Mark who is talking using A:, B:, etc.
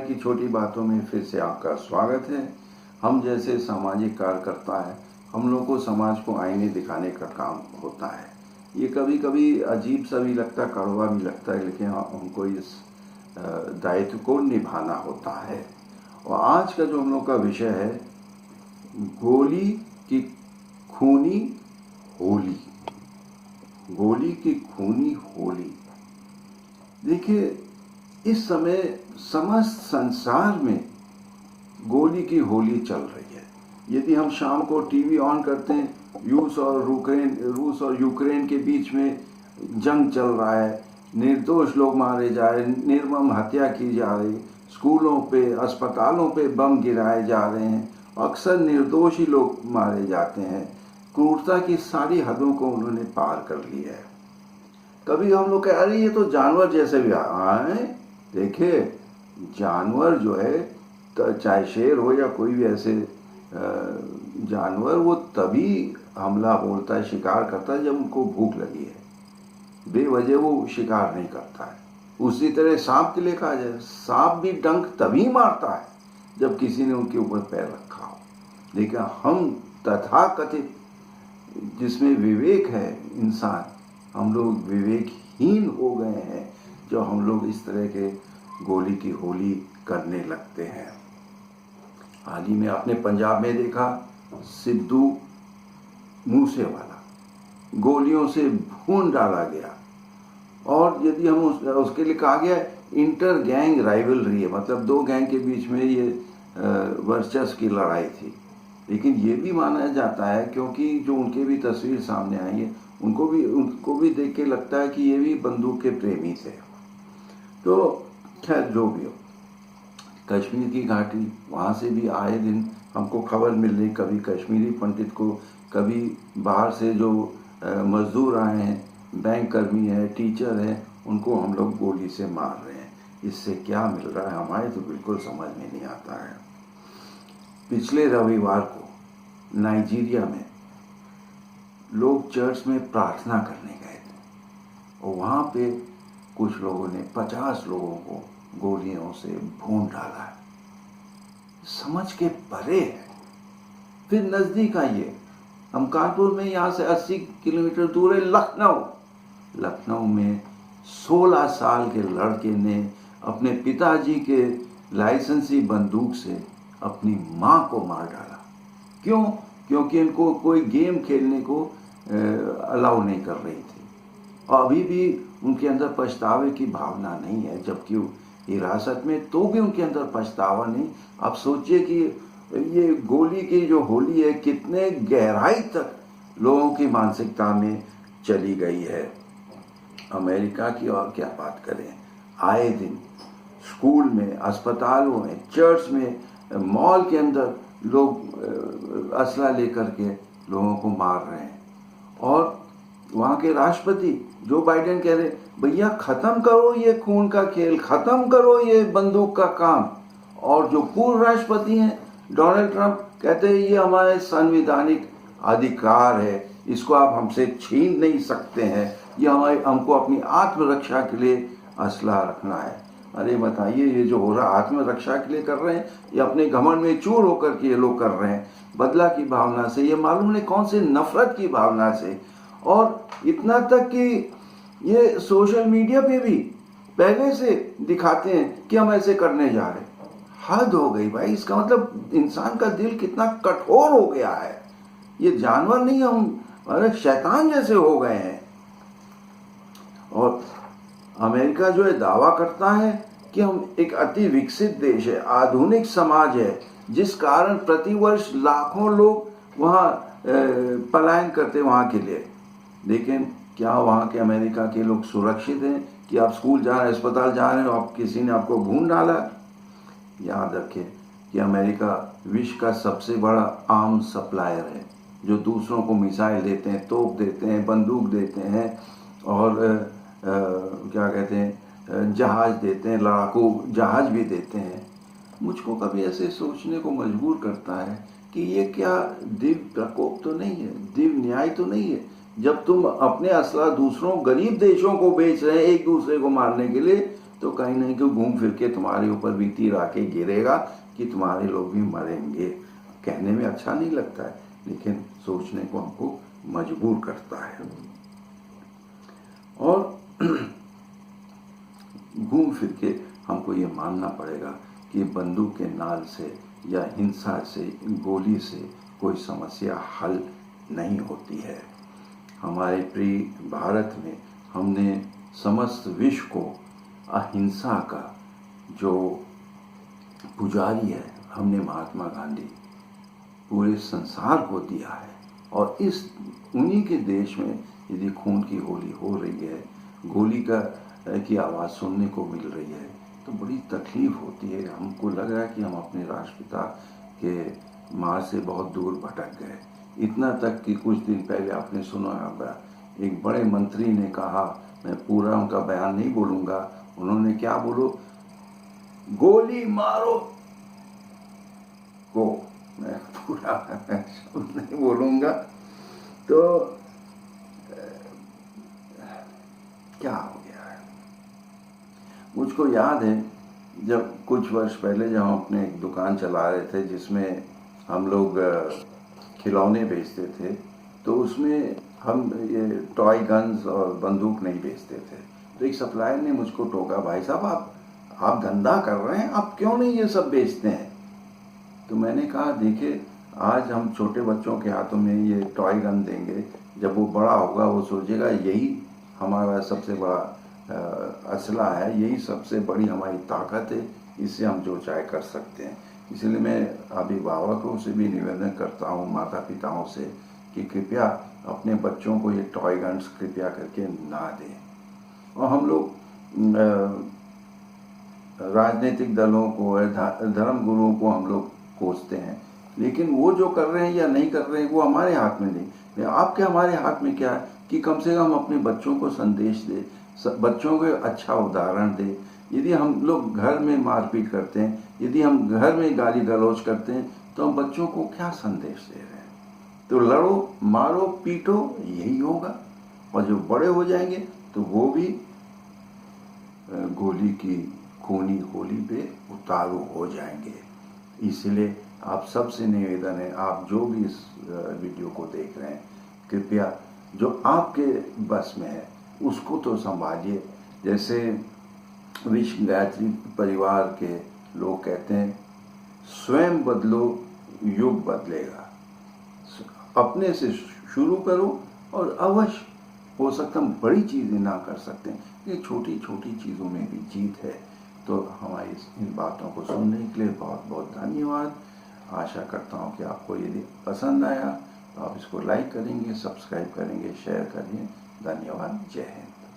A: की छोटी बातों में फिर से आपका स्वागत है। हम जैसे सामाजिक कार्यकर्ता है, हम लोग को समाज को आईने दिखाने का काम होता है। ये कभी कभी अजीब सा भी लगता है, कड़वा भी लगता है, लेकिन हमको इस दायित्व को निभाना होता है। और आज का जो हम लोग का विषय है, गोली की खूनी होली। गोली की खूनी होली। देखिए, इस समय समस्त संसार में गोली की होली चल रही है। यदि हम शाम को टीवी ऑन करते हैं, रूस और यूक्रेन के बीच में जंग चल रहा है, निर्दोष लोग मारे जा रहे, निर्मम हत्या की जा रही, स्कूलों पे, अस्पतालों पे बम गिराए जा रहे हैं, अक्सर निर्दोष ही लोग मारे जाते हैं। क्रूरता की सारी हदों को उन्होंने पार कर लिया है। कभी हम लोग कह रहे ये तो जानवर जैसे भी आए। देखिए, जानवर जो है, चाहे शेर हो या कोई भी ऐसे जानवर, वो तभी हमला बोलता है, शिकार करता है, जब उनको भूख लगी है। बेवजह वो शिकार नहीं करता है। उसी तरह सांप के लिए कहा जाए, सांप भी डंक तभी मारता है जब किसी ने उनके ऊपर पैर रखा हो। लेकिन हम तथाकथित जिसमें विवेक है इंसान, हम लोग विवेकहीन हो गए हैं जो हम लोग इस तरह के गोली की होली करने लगते हैं। हाल ही में आपने पंजाब में देखा, सिद्धू मूसेवाला गोलियों से भून डाला गया। और यदि हम उसके लिए कहा गया इंटर गैंग राइवलरी है, मतलब दो गैंग के बीच में ये वर्चस्व की लड़ाई थी। लेकिन ये भी माना जाता है, क्योंकि जो उनके भी तस्वीर सामने आई है, उनको भी देख के लगता है कि ये भी बंदूक के प्रेमी थे। तो खैर, जो भी हो, कश्मीर की घाटी, वहाँ से भी आए दिन हमको खबर मिल रही, कभी कश्मीरी पंडित को, कभी बाहर से जो मजदूर आए हैं, बैंक कर्मी है, टीचर है, उनको हम लोग गोली से मार रहे हैं। इससे क्या मिल रहा है हमारे तो बिल्कुल समझ में नहीं आता है। पिछले रविवार को नाइजीरिया में लोग चर्च में प्रार्थना करने गए थे और वहाँ पे कुछ लोगों ने 50 लोगों को गोलियों से भून डाला है। समझ के परे है। फिर नजदीक आइए, हम कानपुर में, यहाँ से 80 किलोमीटर दूर है लखनऊ में 16 साल के लड़के ने अपने पिताजी के लाइसेंसी बंदूक से अपनी मां को मार डाला। क्यों? क्योंकि इनको कोई गेम खेलने को अलाउ नहीं कर रही थी। और अभी भी उनके अंदर पछतावे की भावना नहीं है, जबकि हिरासत में, तो भी उनके अंदर पछतावा नहीं। आप सोचिए कि ये गोली की जो होली है, कितने गहराई तक लोगों की मानसिकता में चली गई है। अमेरिका की और क्या बात करें, आए दिन स्कूल में, अस्पतालों में, चर्च में, मॉल के अंदर लोग असला लेकर के लोगों को मार रहे हैं। और वहाँ के राष्ट्रपति जो बाइडेन कह रहे, भैया खत्म करो ये खून का खेल, खत्म करो ये बंदूक का काम। और जो पूर्व राष्ट्रपति हैं डोनाल्ड ट्रंप, कहते हैं ये हमारे संवैधानिक अधिकार है, इसको आप हमसे छीन नहीं सकते हैं, ये हमको अपनी आत्मरक्षा के लिए असला रखना है। अरे बताइए, ये जो हो रहा आत्मरक्षा के लिए कर रहे हैं या अपने घमंड में चूर होकर के ये लोग कर रहे हैं, बदला की भावना से, ये मालूम नहीं कौन से नफरत की भावना से। और इतना तक कि ये सोशल मीडिया पे भी पहले से दिखाते हैं कि हम ऐसे करने जा रहे हैं। हद हो गई भाई। इसका मतलब इंसान का दिल कितना कठोर हो गया है। ये जानवर नहीं, हम अरे शैतान जैसे हो गए हैं। और अमेरिका जो है दावा करता है कि हम एक अति विकसित देश है, आधुनिक समाज है, जिस कारण प्रतिवर्ष लाखों लोग वहाँ पलायन करते वहाँ के लिए। लेकिन क्या वहाँ के अमेरिका के लोग सुरक्षित हैं कि आप स्कूल जा रहे हैं, अस्पताल जा रहे हैं और किसी ने आपको भून डाला? याद रखें कि अमेरिका विश्व का सबसे बड़ा आर्म सप्लायर है, जो दूसरों को मिसाइल देते हैं, तोप देते हैं, बंदूक देते हैं और क्या कहते हैं, जहाज देते हैं, लड़ाकू जहाज भी देते हैं। मुझको कभी ऐसे सोचने को मजबूर करता है कि ये क्या दिव्य प्रकोप तो नहीं है, दिव्य न्याय तो नहीं है, जब तुम अपने असला दूसरों गरीब देशों को बेच रहे हैं एक दूसरे को मारने के लिए, तो कहीं नहीं कि घूम फिर के तुम्हारे ऊपर भी तीर आके गिरेगा कि तुम्हारे लोग भी मरेंगे। कहने में अच्छा नहीं लगता है, लेकिन सोचने को हमको मजबूर करता है। और घूम फिर के हमको ये मानना पड़ेगा कि बंदूक के नाल से या हिंसा से, गोली से कोई समस्या हल नहीं होती है। हमारे प्रिय भारत में हमने समस्त विश्व को अहिंसा का जो पुजारी है, हमने महात्मा गांधी पूरे संसार को दिया है। और इस उन्हीं के देश में यदि खून की होली हो रही है, गोली की आवाज़ सुनने को मिल रही है, तो बड़ी तकलीफ होती है। हमको लग रहा है कि हम अपने राष्ट्रपिता के मार्ग से बहुत दूर भटक गए। इतना तक कि कुछ दिन पहले आपने सुना होगा, एक बड़े मंत्री ने कहा, मैं पूरा उनका बयान नहीं बोलूँगा, उन्होंने क्या बोलो, गोली मारो को, मैं पूरा शब्द नहीं बोलूँगा। तो क्या हो गया है। मुझको याद है जब कुछ वर्ष पहले जब हम अपने एक दुकान चला रहे थे जिसमें हम लोग खिलौने बेचते थे, तो उसमें हम ये टॉय गन्स और बंदूक नहीं बेचते थे। तो एक सप्लायर ने मुझको टोका, भाई साहब आप धंधा कर रहे हैं, आप क्यों नहीं ये सब बेचते हैं। तो मैंने कहा, देखिए आज हम छोटे बच्चों के हाथों में ये टॉय गन देंगे, जब वो बड़ा होगा वो सोचेगा यही हमारा सबसे बड़ा असला है, यही सबसे बड़ी हमारी ताकत है, इससे हम जो चाहे कर सकते हैं। इसलिए मैं अभिभावकों से भी निवेदन करता हूँ, माता पिताओं से, कि कृपया अपने बच्चों को ये टॉय गन्स कृपया करके ना दें। और हम लोग राजनीतिक दलों को, धर्म गुरुओं को हम लोग कोसते हैं, लेकिन वो जो कर रहे हैं या नहीं कर रहे हैं वो हमारे हाथ में नहीं। आपके हमारे हाथ में क्या है कि कम से कम अपने बच्चों को संदेश दे, बच्चों को अच्छा उदाहरण दे। यदि हम लोग घर में मारपीट करते हैं, यदि हम घर में गाली गलौज करते हैं, तो हम बच्चों को क्या संदेश दे रहे हैं। तो लड़ो, मारो, पीटो, यही होगा। और जो बड़े हो जाएंगे तो वो भी गोली की खूनी होली पे उतारू हो जाएंगे। इसलिए आप सबसे निवेदन है, आप जो भी इस वीडियो को देख रहे हैं, कृपया जो आपके बस में है उसको तो संभालिए। जैसे विश्व गायत्री परिवार के लोग कहते हैं, स्वयं बदलो युग बदलेगा। अपने से शुरू करो और अवश्य हो सकता हम बड़ी चीज़ें ना कर सकते हैं, ये छोटी छोटी चीज़ों में भी जीत है। तो हमारी इन बातों को सुनने के लिए बहुत बहुत धन्यवाद। आशा करता हूँ कि आपको यदि पसंद आया तो आप इसको लाइक करेंगे, सब्सक्राइब करेंगे, शेयर करेंगे। धन्यवाद। जय हिंद।